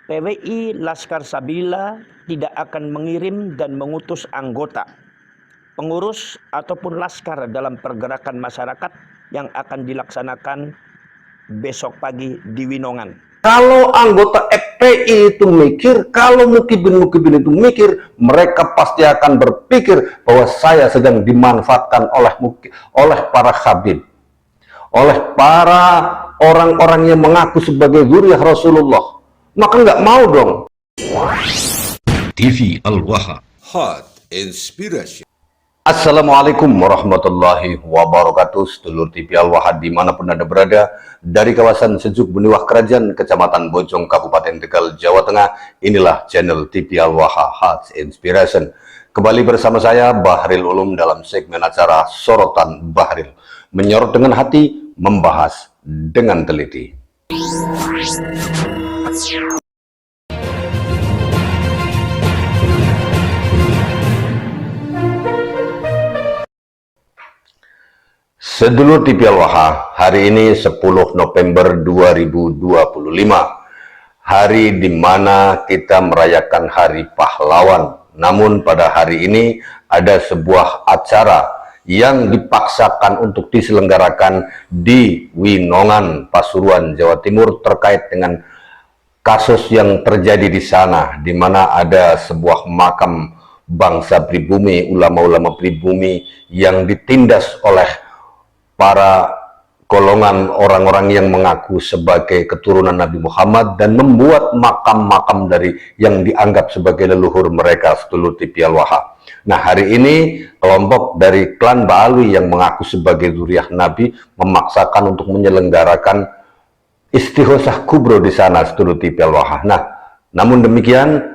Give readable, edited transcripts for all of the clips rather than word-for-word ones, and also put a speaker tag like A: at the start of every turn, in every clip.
A: PWI Laskar Sabilillah tidak akan mengirim dan mengutus anggota, pengurus ataupun laskar dalam pergerakan masyarakat yang akan dilaksanakan besok pagi di Winongan.
B: Kalau anggota FPI itu mikir, kalau mukibin itu mikir, mereka pasti akan berpikir bahwa saya sedang dimanfaatkan oleh para khabib, oleh para orang-orang yang mengaku sebagai zuriyah Rasulullah. Maka nggak mau dong.
C: TV Al-Waha,
D: Hot Inspiration.
B: Assalamualaikum warahmatullahi wabarakatuh. Sedulur TV Al-Waha dimanapun Anda berada, dari kawasan Sejuk Beniwah Kerajaan, Kecamatan Bojong, Kabupaten Tegal, Jawa Tengah. Inilah channel TV Al-Waha Hot Inspiration. Kembali bersama saya Bahril Ulum dalam segmen acara Sorotan Bahril, menyorot dengan hati, membahas dengan teliti. Sedulur TV Al-Waha, hari ini 10 November 2025, hari di mana kita merayakan Hari Pahlawan. Namun pada hari ini ada sebuah acara yang dipaksakan untuk diselenggarakan di Winongan, Pasuruan, Jawa Timur, terkait dengan kasus yang terjadi di sana, di mana ada sebuah makam bangsa pribumi, ulama-ulama pribumi yang ditindas oleh para golongan orang-orang yang mengaku sebagai keturunan Nabi Muhammad dan membuat makam-makam dari yang dianggap sebagai leluhur mereka, sedulur TV Al-Waha. Nah, hari ini kelompok dari klan Ba'alwi yang mengaku sebagai zuriyah Nabi memaksakan untuk menyelenggarakan istighosah kubro di sana, sedulur TV Al-Waha. Nah, namun demikian,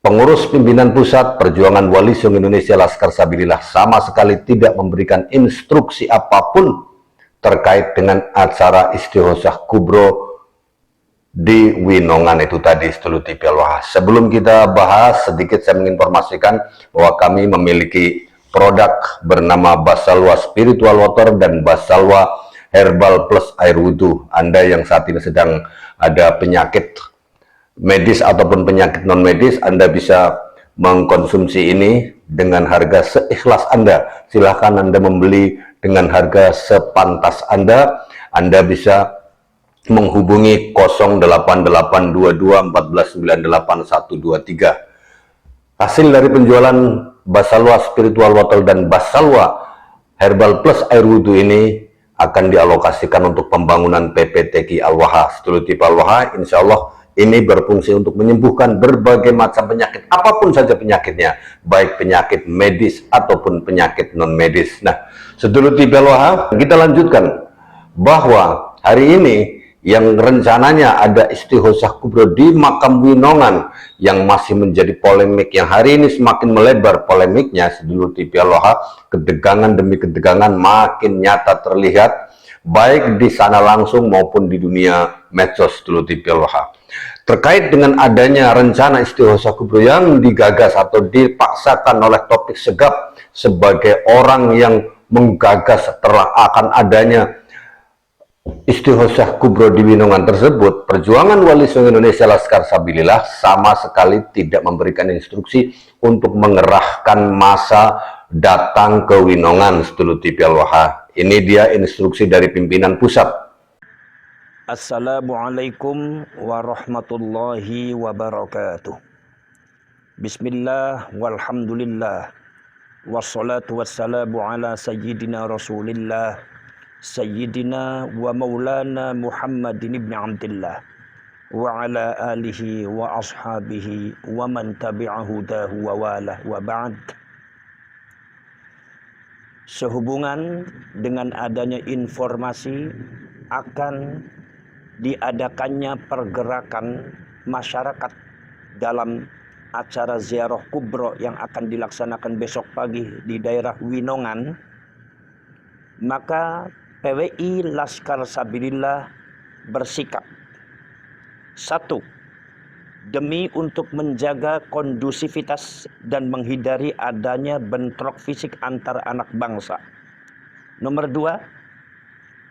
B: pengurus pimpinan pusat Perjuangan Wali Songo Indonesia Laskar Sabilillah sama sekali tidak memberikan instruksi apapun terkait dengan acara istighosah kubro di Winongan itu tadi, sedulur TV Al-Waha. Sebelum kita bahas, sedikit saya menginformasikan bahwa kami memiliki produk bernama Basalwa Spiritual Water dan Basalwa Herbal Plus Air Wudhu. Anda yang saat ini sedang ada penyakit medis ataupun penyakit non medis, Anda bisa mengkonsumsi ini dengan harga seikhlas Anda. Silahkan Anda membeli dengan harga sepantas Anda. Anda bisa menghubungi 08822 1498 123. Hasil dari penjualan Basalwa Spiritual Water dan Basalwa Herbal Plus Air Wudhu ini akan dialokasikan untuk pembangunan PPTQ Al-Waha. Sedulur TV Al-Waha, insya Allah ini berfungsi untuk menyembuhkan berbagai macam penyakit, apapun saja penyakitnya, baik penyakit medis ataupun penyakit non-medis. Nah, sedulur TV Al-Waha, kita lanjutkan bahwa hari ini yang rencananya ada istighosah kubro di makam Winongan yang masih menjadi polemik, yang hari ini semakin melebar polemiknya, sedulur TV Al-Waha, kedegangan demi kedegangan makin nyata terlihat, baik di sana langsung maupun di dunia medsos, sedulur TV Al-Waha. Terkait dengan adanya rencana istighosah kubro yang digagas atau dipaksakan oleh Topik Segap sebagai orang yang menggagas akan adanya istighosah kubro di Winongan tersebut, Perjuangan Wali Songo Indonesia Laskar Sabilillah sama sekali tidak memberikan instruksi untuk mengerahkan massa datang ke Winongan, sedulur TV Al-Waha. Ini dia instruksi dari pimpinan pusat.
A: Assalamualaikum warahmatullahi wabarakatuh. Bismillah walhamdulillah wassalatu wassalamu ala sayyidina Rasulillah Sayyidina wa maulana Muhammadin ibn Abdillah wa ala alihi wa ashabihi wa man tabi'ahu dahu wa walah wa ba'd. Sehubungan dengan adanya informasi akan diadakannya pergerakan masyarakat dalam acara ziarah kubro yang akan dilaksanakan besok pagi di daerah Winongan, maka PWI Laskar Sabilillah bersikap, satu, demi untuk menjaga kondusivitas dan menghindari adanya bentrok fisik antar anak bangsa. Nomor dua,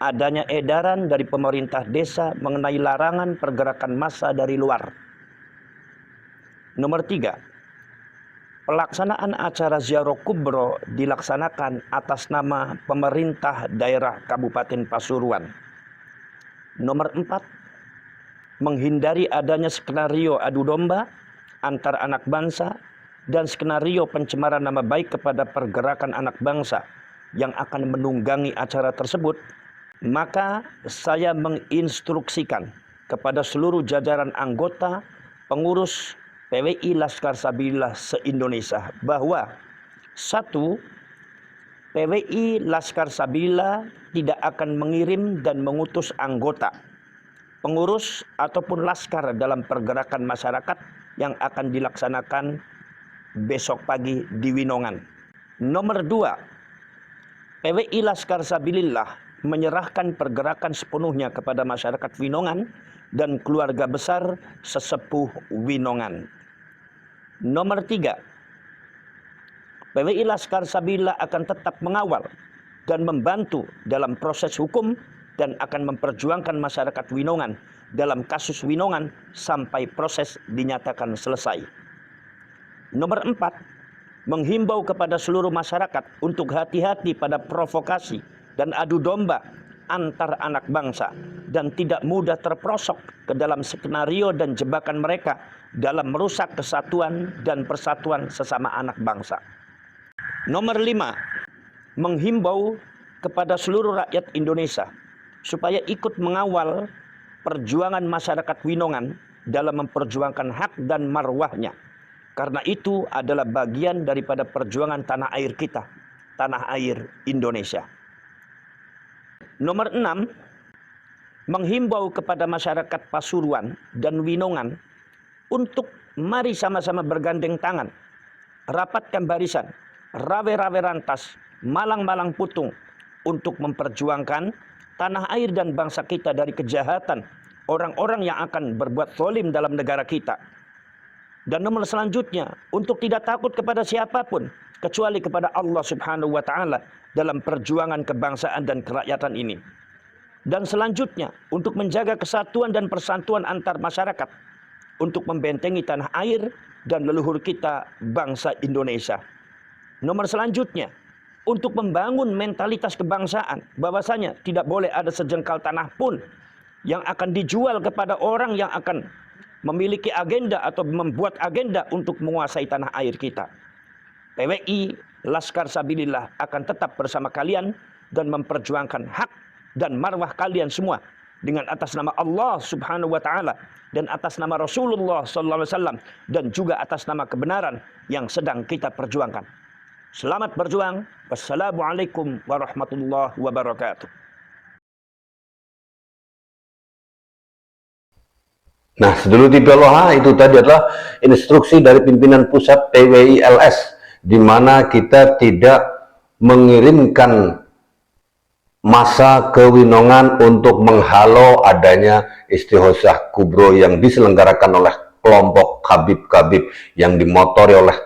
A: adanya edaran dari pemerintah desa mengenai larangan pergerakan massa dari luar. Nomor 3, pelaksanaan acara Ziarah Kubro dilaksanakan atas nama pemerintah daerah Kabupaten Pasuruan. Nomor 4, menghindari adanya skenario adu domba antar anak bangsa dan skenario pencemaran nama baik kepada pergerakan anak bangsa yang akan menunggangi acara tersebut. Maka saya menginstruksikan kepada seluruh jajaran anggota pengurus PWI Laskar Sabilillah se-Indonesia bahwa 1. PWI Laskar Sabilillah tidak akan mengirim dan mengutus anggota, pengurus ataupun laskar dalam pergerakan masyarakat yang akan dilaksanakan besok pagi di Winongan. Nomor 2, PWI Laskar Sabilillah menyerahkan pergerakan sepenuhnya kepada masyarakat Winongan dan keluarga besar sesepuh Winongan. Nomor 3, PWI Laskar Sabilillah akan tetap mengawal dan membantu dalam proses hukum dan akan memperjuangkan masyarakat Winongan dalam kasus Winongan sampai proses dinyatakan selesai. Nomor 4, menghimbau kepada seluruh masyarakat untuk hati-hati pada provokasi dan adu domba antar anak bangsa dan tidak mudah terperosok ke dalam skenario dan jebakan mereka dalam merusak kesatuan dan persatuan sesama anak bangsa. Nomor 5, menghimbau kepada seluruh rakyat Indonesia supaya ikut mengawal perjuangan masyarakat Winongan dalam memperjuangkan hak dan marwahnya. Karena itu adalah bagian daripada perjuangan tanah air kita, tanah air Indonesia. Nomor 6, menghimbau kepada masyarakat Pasuruan dan Winongan untuk mari sama-sama bergandeng tangan, rapatkan barisan, rawe-rawe rantas, malang-malang putung untuk memperjuangkan tanah air dan bangsa kita dari kejahatan orang-orang yang akan berbuat zalim dalam negara kita. Dan nomor selanjutnya, untuk tidak takut kepada siapapun kecuali kepada Allah Subhanahu wa taala dalam perjuangan kebangsaan dan kerakyatan ini. Dan selanjutnya, untuk menjaga kesatuan dan persatuan antar masyarakat, untuk membentengi tanah air dan leluhur kita bangsa Indonesia. Nomor selanjutnya, untuk membangun mentalitas kebangsaan, bahwasanya tidak boleh ada sejengkal tanah pun yang akan dijual kepada orang yang akan memiliki agenda atau membuat agenda untuk menguasai tanah air kita. PWI Laskar Sabilillah akan tetap bersama kalian dan memperjuangkan hak dan marwah kalian semua dengan atas nama Allah Subhanahu wa taala dan atas nama Rasulullah sallallahu alaihi wasallam dan juga atas nama kebenaran yang sedang kita perjuangkan. Selamat berjuang. Wassalamualaikum warahmatullahi wabarakatuh.
B: Nah, sedulur TV Allah, itu tadi adalah instruksi dari pimpinan pusat PWI LS, di mana kita tidak mengirimkan masa ke Winongan untuk menghalau adanya Istighosah Kubro yang diselenggarakan oleh kelompok Habib-Habib yang dimotori oleh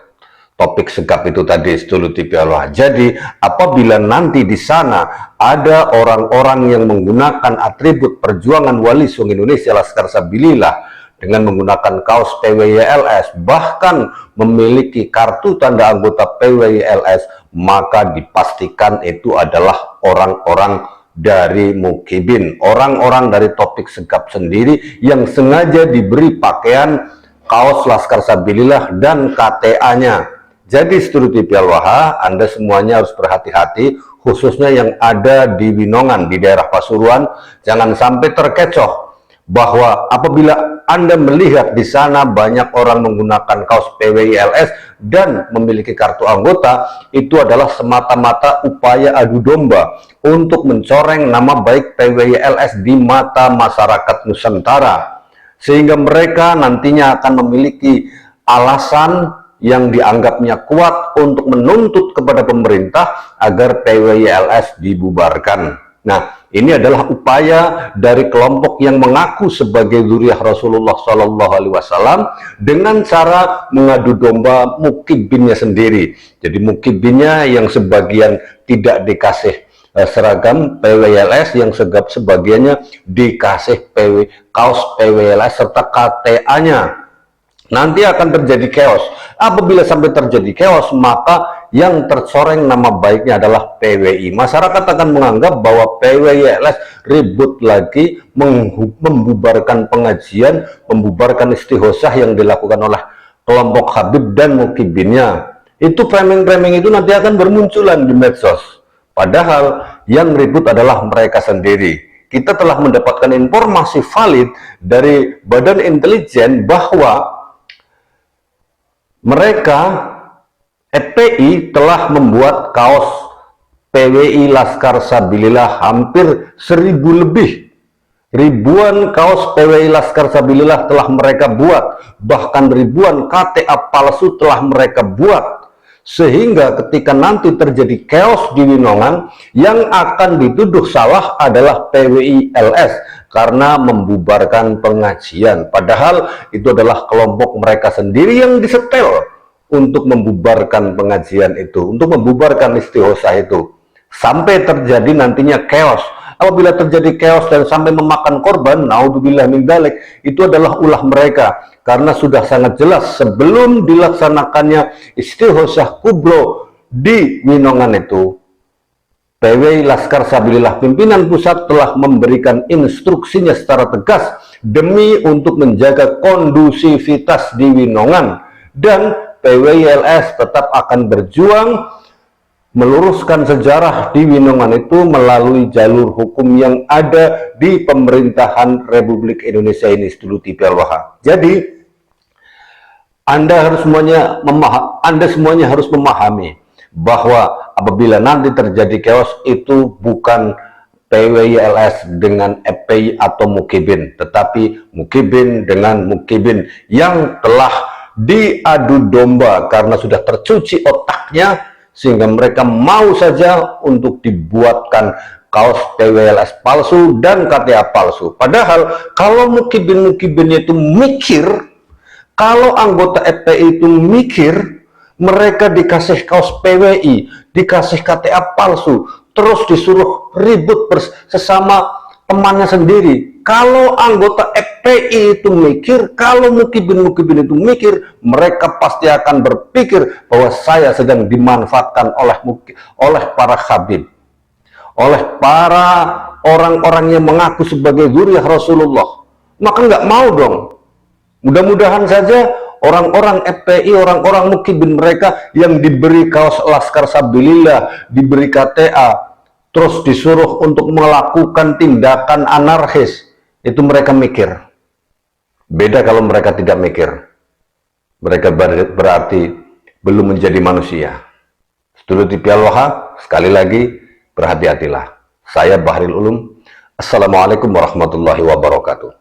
B: topik segap itu tadi, sedulur TV Allah. Jadi, apabila nanti di sana ada orang-orang yang menggunakan atribut perjuangan Wali Songo Indonesia Laskar Sabilillah dengan menggunakan kaos PWI LS, bahkan memiliki kartu tanda anggota PWI LS, maka dipastikan itu adalah orang-orang dari Mukibin, orang-orang dari topik segap sendiri yang sengaja diberi pakaian kaos Laskar Sabilillah dan KTA-nya. Jadi sedulur TV Al-Waha, Anda semuanya harus berhati-hati, khususnya yang ada di Winongan, di daerah Pasuruan. Jangan sampai terkecoh bahwa apabila Anda melihat di sana banyak orang menggunakan kaos PWI LS dan memiliki kartu anggota, itu adalah semata-mata upaya adu domba untuk mencoreng nama baik PWI LS di mata masyarakat Nusantara, sehingga mereka nantinya akan memiliki alasan yang dianggapnya kuat untuk menuntut kepada pemerintah agar PWI LS dibubarkan. Nah, ini adalah upaya dari kelompok yang mengaku sebagai zuriyah Rasulullah SAW dengan cara mengadu domba mukibinnya sendiri. Jadi mukibinnya yang sebagian tidak dikasih seragam PWI LS, yang sebagiannya dikasih kaos PWI LS serta KTA-nya. Nanti akan terjadi chaos. Apabila sampai terjadi chaos, maka yang tercoreng nama baiknya adalah PWI. Masyarakat akan menganggap bahwa PWILS ribut lagi, membubarkan pengajian, membubarkan istighosah yang dilakukan oleh kelompok Habib dan mukibinnya. Itu framing-framing itu nanti akan bermunculan di medsos. Padahal yang ribut adalah mereka sendiri. Kita telah mendapatkan informasi valid dari Badan Intelijen bahwa mereka FPI telah membuat kaos PWI Laskar Sabilillah hampir 1000 lebih. Ribuan kaos PWI Laskar Sabilillah telah mereka buat, bahkan ribuan KTA palsu telah mereka buat. Sehingga ketika nanti terjadi chaos di Winongan, yang akan dituduh salah adalah PWI LS karena membubarkan pengajian. Padahal itu adalah kelompok mereka sendiri yang disetel untuk membubarkan pengajian itu, untuk membubarkan istighosah itu. Sampai terjadi nantinya chaos. Apabila terjadi chaos dan sampai memakan korban, naudzubillah min dzalik, itu adalah ulah mereka. Karena sudah sangat jelas sebelum dilaksanakannya istighosah kubro di Winongan itu, PWI Laskar Sabilillah pimpinan pusat telah memberikan instruksinya secara tegas demi untuk menjaga kondusivitas di Winongan, dan PWI LS tetap akan berjuang meluruskan sejarah di Winongan itu melalui jalur hukum yang ada di pemerintahan Republik Indonesia ini, Sedulur TV Al-Waha. Jadi Anda semuanya harus memahami bahwa apabila nanti terjadi chaos, itu bukan PWI LS dengan FPI atau Mukibin, tetapi Mukibin dengan Mukibin yang telah diadu domba karena sudah tercuci otaknya, sehingga mereka mau saja untuk dibuatkan kaos PWLS palsu dan KTA palsu. Padahal kalau mukibin-mukibinnya itu mikir, kalau anggota FPI itu mikir, mereka dikasih kaos PWI, dikasih KTA palsu, terus disuruh ribut sesama temannya sendiri. Kalau anggota FPI itu mikir, kalau mukibin-mukibin itu mikir, mereka pasti akan berpikir bahwa saya sedang dimanfaatkan oleh para Habib, oleh para orang-orang yang mengaku sebagai zuriyah Rasulullah. Maka nggak mau dong. Mudah-mudahan saja orang-orang FPI, orang-orang mukibin mereka yang diberi kaos Laskar Sabilillah, diberi KTA, terus disuruh untuk melakukan tindakan anarkis, itu mereka mikir. Beda kalau mereka tidak mikir, mereka berarti belum menjadi manusia. Sedulur TV Al-Waha, sekali lagi berhati-hatilah. Saya Bahril Ulum. Assalamualaikum warahmatullahi wabarakatuh.